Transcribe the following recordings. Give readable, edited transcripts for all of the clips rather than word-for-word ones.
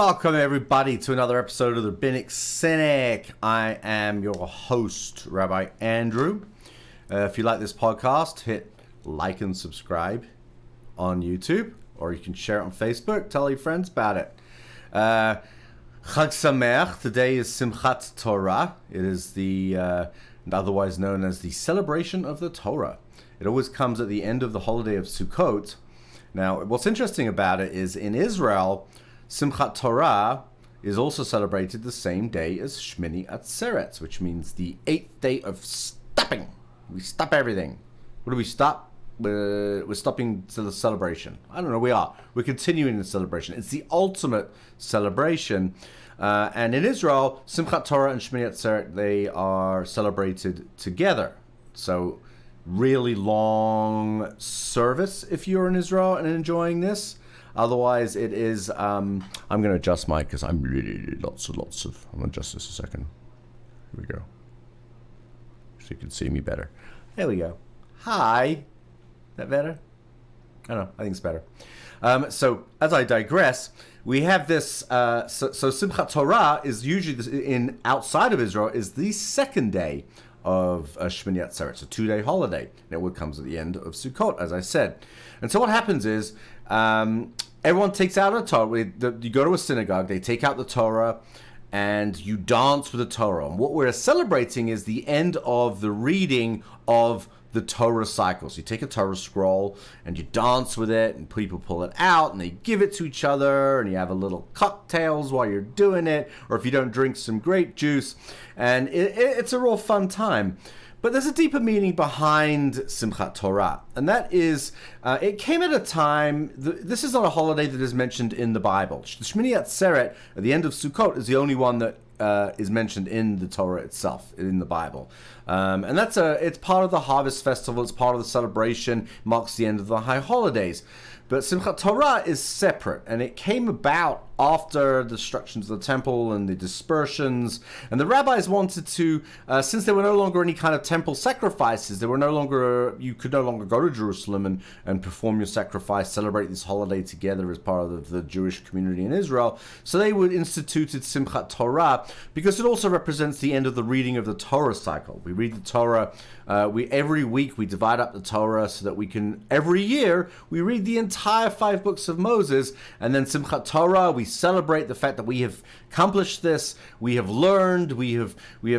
Welcome, everybody, to another episode of the Rabbinic Cynic. I am your host, Rabbi Andrew. If you like this podcast, hit like and subscribe on YouTube, or you can share it on Facebook. Tell your friends about it. Chag Sameach. Today is Simchat Torah. It is the otherwise known as the celebration of the Torah. It always comes at the end of the holiday of Sukkot. Now, what's interesting about it is in Israel, Simchat Torah is also celebrated the same day as Shmini Atzeret, which means the 8th day of stopping. We stop everything. What do we stop? We're stopping to the celebration. I don't know, we are. We're continuing the celebration. It's the ultimate celebration. And in Israel, Simchat Torah and Shmini Atzeret, they are celebrated together. So really long service if you're in Israel and enjoying this. Otherwise, it is, I'm going to adjust my, because I'm really lots of, I'm going to adjust this a second. Here we go. So you can see me better. There we go. Hi. That better? I don't know. I think it's better. So as I digress, we have this, so Simchat Torah is usually, outside of Israel, is the second day of Shmini Atzeret. It's a 2-day holiday. And it comes at the end of Sukkot, as I said. And so what happens is, everyone takes out a Torah. You go to a synagogue, they take out the Torah, and you dance with the Torah. And what we're celebrating is the end of the reading of the Torah cycle. So you take a Torah scroll and you dance with it, and people pull it out and they give it to each other, and you have a little cocktails while you're doing it, or if you don't, drink some grape juice, and it's a real fun time. But there's a deeper meaning behind Simchat Torah, and that is, it came at a time, this is not a holiday that is mentioned in the Bible. The Shmini Atzeret, at the end of Sukkot, is the only one that is mentioned in the Torah itself, in the Bible. And it's part of the harvest festival, it's part of the celebration, marks the end of the high holidays. But Simchat Torah is separate, and it came about after the destructions of the temple and the dispersions. And the rabbis wanted to, since there were no longer any kind of temple sacrifices, you could no longer go to Jerusalem and perform your sacrifice, celebrate this holiday together as part of the Jewish community in Israel. So they instituted Simchat Torah because it also represents the end of the reading of the Torah cycle. We read the Torah, every week we divide up the Torah so that we can, every year, we read the entire 5 books of Moses, and then Simchat Torah, we celebrate the fact that we have accomplished this, we have learned, we have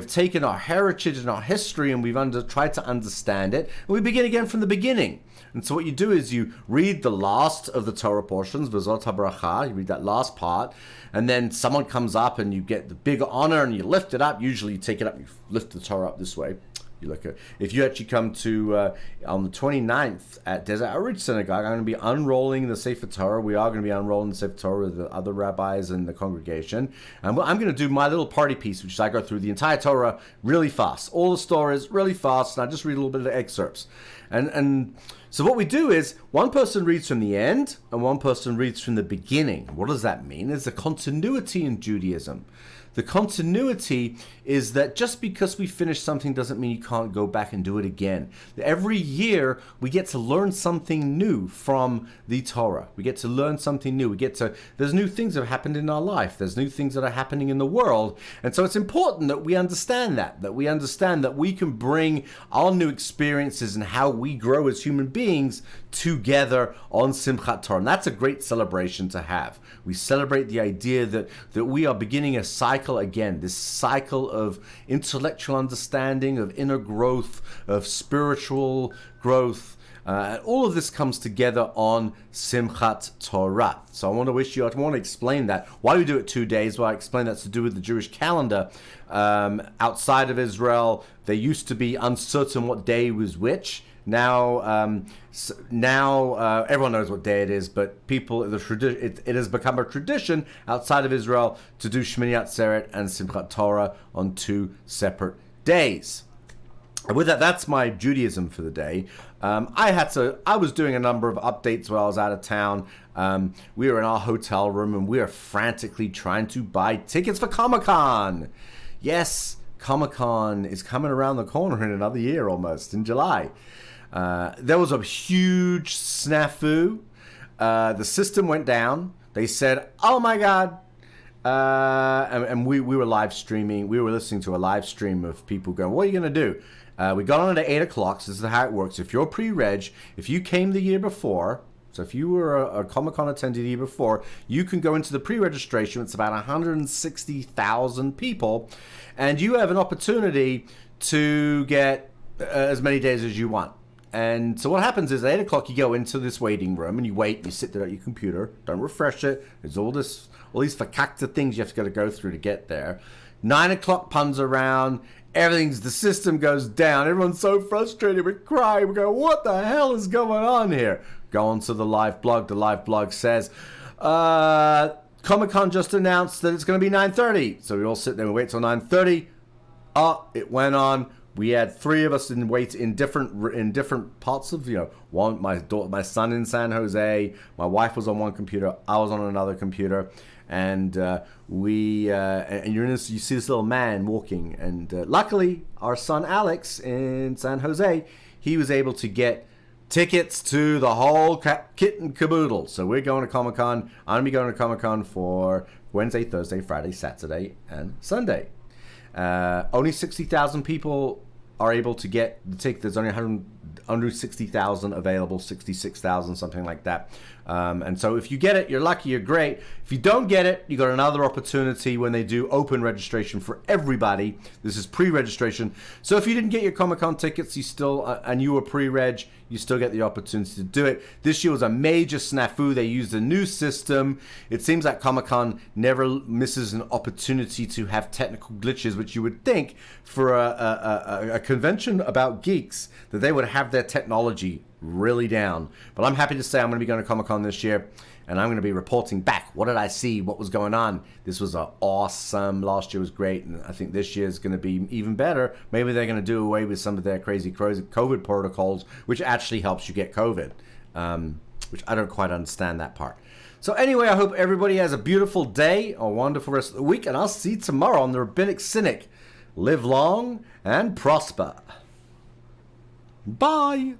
taken our heritage and our history, and we've tried to understand it, and we begin again from the beginning. And so what you do is you read the last of the Torah portions, V'zot HaBracha, you read that last part, and then someone comes up and you get the big honor and you lift it up. Usually you take it up and you lift the Torah up this way. You look at, if you actually come to on the 29th at Desert Outreach Synagogue, I'm going to be unrolling the Sefer Torah. We are going to be unrolling the Sefer Torah with the other rabbis in the congregation. And I'm going to do my little party piece, which is I go through the entire Torah really fast. All the stories really fast, and I just read a little bit of the excerpts. And so what we do is one person reads from the end and one person reads from the beginning. What does that mean? There's a continuity in Judaism. The continuity is that just because we finish something doesn't mean you can't go back and do it again. Every year, we get to learn something new from the Torah. We get to learn something new. There's new things that have happened in our life. There's new things that are happening in the world. And so it's important that we understand that we can bring our new experiences and how we grow as human beings together on Simchat Torah. And that's a great celebration to have. We celebrate the idea that we are beginning a cycle again, this cycle of intellectual understanding, of inner growth, of spiritual growth. All of this comes together on Simchat Torah. So I want to explain that. Why do we do it 2 days? Well, I explain that's to do with the Jewish calendar. Outside of Israel, they used to be uncertain what day was which. Now everyone knows what day it is, but it has become a tradition outside of Israel to do Shmini Atzeret and Simchat Torah on 2 separate days. And with that, that's my Judaism for the day. I was doing a number of updates while I was out of town. We were in our hotel room and we are frantically trying to buy tickets for Comic-Con. Yes, Comic-Con is coming around the corner in another year almost, in July. There was a huge snafu. The system went down. They said, oh my God, and we were live streaming. We were listening to a live stream of people going, what are you going to do? We got on at 8 o'clock. So this is how it works. If you're pre-reg, if you came the year before, so if you were a Comic-Con attendee the year before, you can go into the pre-registration. It's about 160,000 people. And you have an opportunity to get as many days as you want. And so what happens is at 8 o'clock, you go into this waiting room and you wait. You sit there at your computer. Don't refresh it. There's all these fakakta things you have to go through to get there. 9 o'clock comes around. The system goes down. Everyone's so frustrated. We're crying. We go, what the hell is going on here? Go on to the live blog. The live blog says, Comic-Con just announced that it's going to be 9:30. So we all sit there and wait till 9:30. It went on. We had 3 of us in different parts of, one, my son in San Jose, my wife was on one computer, I was on another computer, and you see this little man walking, and luckily our son Alex in San Jose, he was able to get tickets to the whole kit and caboodle. So we're going to Comic-Con. I'm going to be going to Comic-Con for Wednesday, Thursday, Friday, Saturday, and Sunday. Only 60,000 people are able to get the ticket. There's only 160,000 available, 66,000, something like that. And so if you get it, you're lucky, you're great. If you don't get it, you got another opportunity when they do open registration for everybody. This is pre-registration. So if you didn't get your Comic-Con tickets, you still, and you were pre-reg, you still get the opportunity to do it. This year was a major snafu. They used a new system. It seems like Comic-Con never misses an opportunity to have technical glitches, which you would think for a convention about geeks that they would have their technology really down. But I'm happy to say I'm going to be going to Comic-Con this year, and I'm going to be reporting back. What did I see? What was going on? This was awesome. Last year was great, and I think this year is going to be even better. Maybe they're going to do away with some of their crazy COVID protocols, which actually helps you get COVID, which I don't quite understand that part. So anyway, I hope everybody has a beautiful day, a wonderful rest of the week, and I'll see you tomorrow on the Rabbinic Cynic. Live long and prosper. Bye.